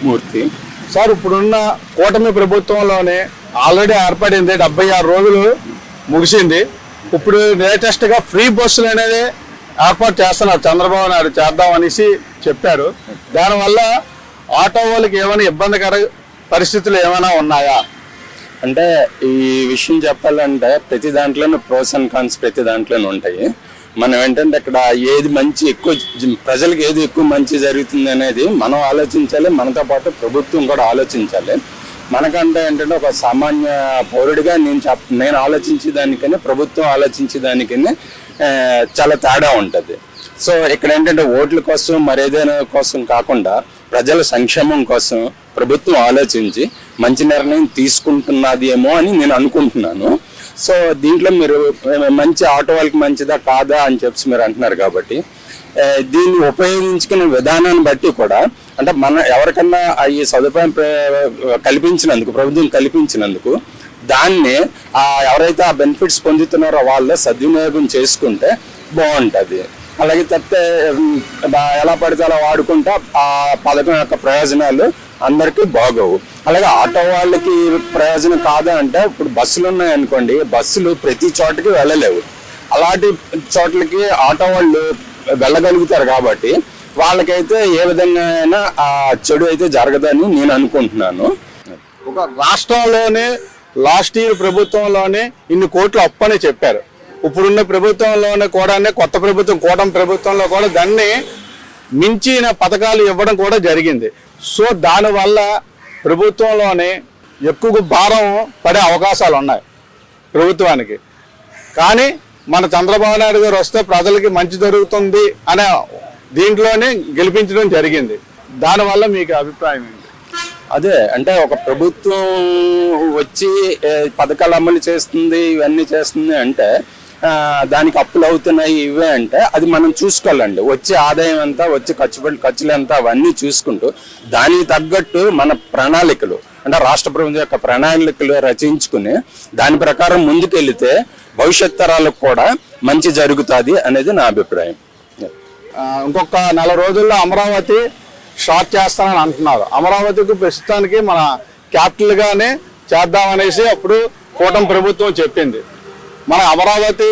మూర్తి. Sir, ఇప్పుడున్న కూటమి ప్రభుత్వంలోనే ఆల్రెడీ ఏర్పడింది, 76 రోజులు ముగిసింది. ఇప్పుడు లేటెస్ట్గా ఫ్రీ బస్సులు అనేది ఏర్పాటు చేస్తున్నారు. చంద్రబాబు నాయుడు చేద్దామనేసి చెప్పారు. దానివల్ల ఆటో వాళ్ళకి ఏమైనా ఇబ్బందికర పరిస్థితులు ఏమైనా ఉన్నాయా? అంటే ఈ విషయం చెప్పాలంటే ప్రతి దాంట్లోనూ ప్రోస్ అండ్ కాన్స్ ప్రతి దాంట్లోనూ ఉంటాయి. మనం ఏంటంటే ఇక్కడ ఏది మంచి ఎక్కువ ప్రజలకు ఏది ఎక్కువ మంచి జరుగుతుంది అనేది మనం ఆలోచించాలి. మనతో పాటు ప్రభుత్వం కూడా ఆలోచించాలి. మనకంటే ఏంటంటే ఒక సామాన్య పౌరుడిగా నేను ఆలోచించే దానికనే ప్రభుత్వం ఆలోచించే దానికనే చాలా తేడా ఉంటుంది. సో ఇక్కడ ఏంటంటే ఓట్ల కోసం మరేదైనా కోసం కాకుండా ప్రజల సంక్షేమం కోసం ప్రభుత్వం ఆలోచించి మంచి నిర్ణయం తీసుకుంటున్నది ఏమో అని నేను అనుకుంటున్నాను. సో దీంట్లో మీరు మంచి ఆటో వాళ్ళకి మంచిదా కాదా అని చెప్పి మీరు అంటున్నారు కాబట్టి దీన్ని ఉపయోగించుకునే విధానాన్ని బట్టి కూడా అంటే మన ఎవరికన్నా ఈ సదుపాయం కల్పించినందుకు ప్రభుత్వం కల్పించినందుకు దాన్ని ఎవరైతే ఆ బెనిఫిట్స్ పొందుతున్నారో వాళ్ళే సద్వినియోగం చేసుకుంటే బాగుంటుంది. అలాగే తప్పితే ఎలా పడితే అలా వాడుకుంటే ఆ పథకం యొక్క ప్రయోజనాలు అందరికీ బాగోవు. అలాగే ఆటో వాళ్ళకి ప్రయోజనం కాదా అంటే ఇప్పుడు బస్సులు ఉన్నాయనుకోండి, బస్సులు ప్రతి చోటకి వెళ్ళలేవు. అలాంటి చోట్లకి ఆటో వాళ్ళు వెళ్ళగలుగుతారు కాబట్టి వాళ్ళకైతే ఏ విధంగా అయినా ఆ చెడు అయితే జరగదని నేను అనుకుంటున్నాను. ఒక రాష్ట్రంలోనే లాస్ట్ ఇయర్ ప్రభుత్వంలోనే ఇన్ని కోట్లు అప్పని చెప్పారు. ఇప్పుడున్న ప్రభుత్వంలోనే కూడా కొత్త ప్రభుత్వం కూటమి ప్రభుత్వంలో కూడా దాన్ని మించిన పథకాలు ఇవ్వడం కూడా జరిగింది. సో దానివల్ల ప్రభుత్వంలోనే ఎక్కువ భారం పడే అవకాశాలు ఉన్నాయి ప్రభుత్వానికి. కానీ మన చంద్రబాబు నాయుడు గారు వస్తే ప్రజలకి మంచి జరుగుతుంది అనే దీంట్లోనే గెలిపించడం జరిగింది. దానివల్ల మీకు అభిప్రాయం ఏంటి? అదే అంటే ఒక ప్రభుత్వం వచ్చి పథకాలు అమలు చేస్తుంది, ఇవన్నీ చేస్తుంది అంటే దానికి అప్పులు అవుతున్నాయి ఇవే అంటే అది మనం చూసుకోవాలండి. వచ్చే ఆదాయం ఎంత, వచ్చే ఖర్చులు ఎంత అవన్నీ చూసుకుంటూ దానికి తగ్గట్టు మన ప్రణాళికలు అంటే రాష్ట్ర ప్రభుత్వం యొక్క ప్రణాళికలు రచించుకుని దాని ప్రకారం ముందుకెళ్తే భవిష్యత్ తరాలకు కూడా మంచి జరుగుతుంది అనేది నా అభిప్రాయం. ఇంకొక 4 రోజుల్లో అమరావతి స్టార్ట్ చేస్తానని అంటున్నారు. అమరావతికి ప్రస్తుతానికి మన క్యాపిటల్గానే చేద్దామనేసి అప్పుడు కూటమి ప్రభుత్వం చెప్పింది. మన అమరావతి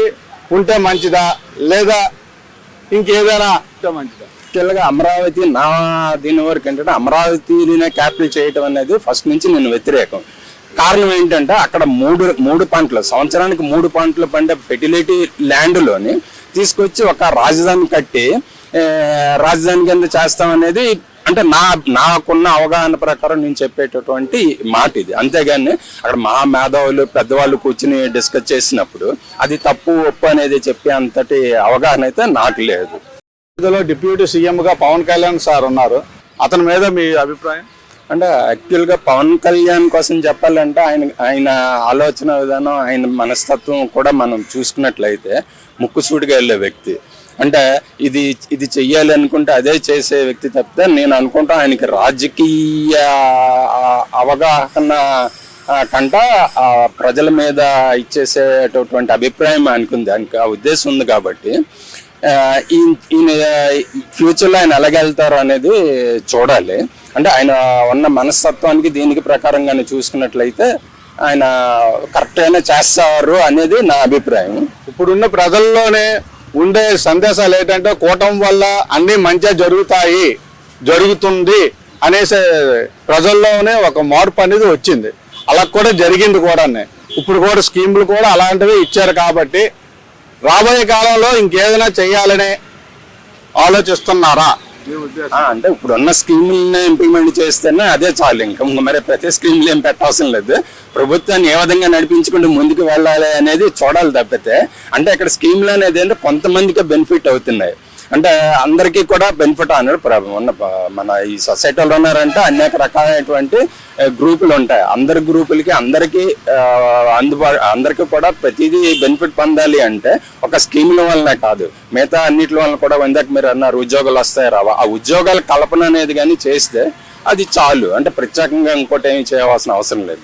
ఉంటే మంచిదా లేదా ఇంకేదైనా మంచిదా? ముఖ్యంగా అమరావతి దీని వరకు ఏంటంటే అమరావతినే క్యాపిటల్ చేయటం అనేది ఫస్ట్ నుంచి నేను వ్యతిరేకం. కారణం ఏంటంటే అక్కడ మూడు పంటలు సంవత్సరానికి 3 పంటలు పండే ఫెర్టిలిటీ ల్యాండ్లోని తీసుకొచ్చి ఒక రాజధాని కట్టి రాజధాని కింద చేస్తామనేది అంటే నాకున్న అవగాహన ప్రకారం నేను చెప్పేటటువంటి మాట ఇది. అంతేగాని అక్కడ మేధావులు పెద్దవాళ్ళు కూర్చుని డిస్కస్ చేసినప్పుడు అది తప్పు ఒప్పు అనేది చెప్పే అంతటి అవగాహన అయితే నాకు లేదు. ఇందులో డిప్యూటీ సీఎంగా పవన్ కళ్యాణ్ సార్ ఉన్నారు. అతని మీద మీ అభిప్రాయం? అంటే యాక్చువల్గా పవన్ కళ్యాణ్ కోసం చెప్పాలంటే ఆయన ఆలోచన విధానం, ఆయన మనస్తత్వం కూడా మనం చూసుకున్నట్లయితే ముక్కుసూటిగా వెళ్ళే వ్యక్తి. అంటే ఇది చెయ్యాలి అనుకుంటే అదే చేసే వ్యక్తి తప్పితే నేను అనుకుంటా ఆయనకి రాజకీయ అవగాహన కంట ప్రజల మీద ఇచ్చేసేటటువంటి అభిప్రాయం అనుకుంది, ఆయనకి ఆ ఉద్దేశం ఉంది. కాబట్టి ఈయన ఫ్యూచర్లో ఆయన ఎలాగెళ్తారు అనేది చూడాలి. అంటే ఆయన ఉన్న మనస్తత్వానికి దీనికి ప్రకారంగానే చూసుకున్నట్లయితే ఆయన కరెక్ట్ అయినా చేస్తారు అనేది నా అభిప్రాయం. ఇప్పుడున్న ప్రజల్లోనే ఉండే సందేశాలు ఏంటంటే కూటమి వల్ల అన్ని మంచిగా జరుగుతుంది అనేసి ప్రజల్లోనే ఒక మార్పు అనేది వచ్చింది. అలా కూడా జరిగింది కూడా. ఇప్పుడు కూడా స్కీములు కూడా అలాంటివి ఇచ్చారు. కాబట్టి రాబోయే కాలంలో ఇంకేదైనా చేయాలనే ఆలోచిస్తున్నారా? అంటే ఇప్పుడున్న స్కీములనే ఇంప్లిమెంట్ చేస్తేనే అదే చాలు. ఇంకా మరి ప్రతి స్కీమ్లు ఏం పెట్టవసరం లేదు. ప్రభుత్వాన్ని ఏ విధంగా నడిపించుకుంటూ ముందుకు వెళ్ళాలి అనేది చూడాలి తప్పితే అంటే ఇక్కడ స్కీమ్లు అనేది అంటే కొంతమందికి బెనిఫిట్ అవుతున్నాయి. అంటే అందరికీ కూడా బెనిఫిట్ అనేది ప్రాబ్లం. మన ఈ సొసైటీలో ఉన్నారంటే అనేక రకాలైనటువంటి గ్రూపులు ఉంటాయి. అందరి గ్రూపులకి అందరికీ కూడా ప్రతిదీ బెనిఫిట్ పొందాలి అంటే ఒక స్కీముల వల్లనే కాదు, మిగతా అన్నిటి వల్ల కూడా ఇందాక మీరు అన్నారు ఉద్యోగాలు వస్తాయి రావా, ఆ ఉద్యోగాల కల్పన అనేది కానీ చేస్తే అది చాలు. అంటే ప్రత్యేకంగా ఇంకోటి ఏమి చేయవలసిన అవసరం లేదు.